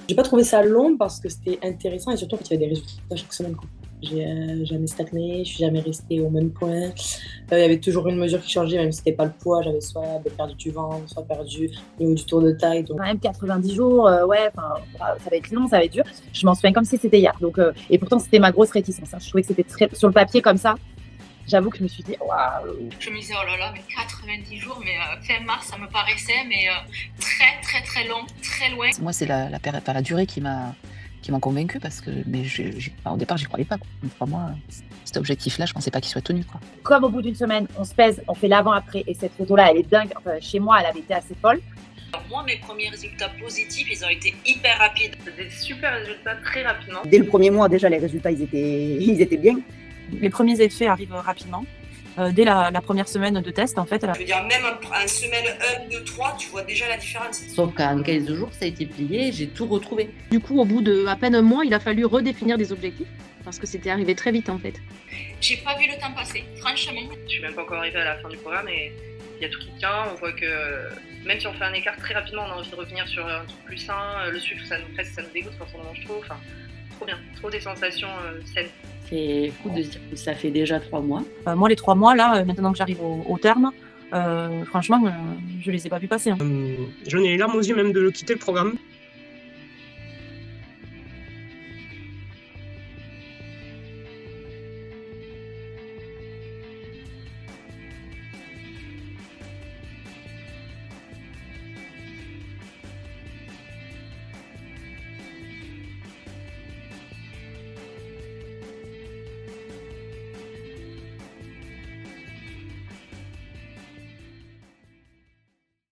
J'ai pas trouvé ça long parce que c'était intéressant et surtout qu'il y avait des résultats chaque semaine, quoi. J'ai jamais stagné, je suis jamais restée au même point. Il y avait toujours une mesure qui changeait, même si c'était pas le poids. J'avais soit perdu du ventre, soit perdu au niveau du tour de taille. Donc... Quand même 90 jours, ouais, ça va être long, ça va être dur. Je m'en souviens comme si c'était hier. Donc, et pourtant, c'était ma grosse réticence. Hein. Je trouvais que c'était très sur le papier comme ça. J'avoue que je me suis dit, waouh. Je me disais, oh là là, mais 90 jours, mais fin mars, ça me paraissait, mais très, très, très long, très loin. Moi, c'est la durée qui m'a convaincue parce que au départ, j'y croyais pas. Quoi. 3 mois, cet objectif-là, je pensais pas qu'il soit tenu. Quoi. Comme au bout d'une semaine, on se pèse, on fait l'avant-après, et cette photo-là, elle est dingue. Enfin, chez moi, elle avait été assez folle. Alors moi, mes premiers résultats positifs, ils ont été hyper rapides. Des super résultats très rapidement. Dès le premier mois, déjà, les résultats, ils étaient bien. Les premiers effets arrivent rapidement. Dès la première semaine de test, en fait. Je veux dire, même en semaine 1, 2, 3, tu vois déjà la différence. Sauf qu'en 15 jours, ça a été plié, j'ai tout retrouvé. Du coup, au bout de à peine un mois, il a fallu redéfinir des objectifs, parce que c'était arrivé très vite, en fait. J'ai pas vu le temps passer, franchement. Je suis même pas encore arrivée à la fin du programme et il y a tout qui tient. On voit que même si on fait un écart très rapidement, on a envie de revenir sur un truc plus sain. Le sucre, ça nous presse, ça nous dégoûte quand on en mange trop. Enfin, trop bien, trop des sensations saines. C'est fou de se dire que ça fait déjà 3 mois. Moi, les 3 mois, là, maintenant que j'arrive au terme, franchement, je les ai pas vus passer. Hein. J'en ai les larmes aux yeux même de quitter le programme.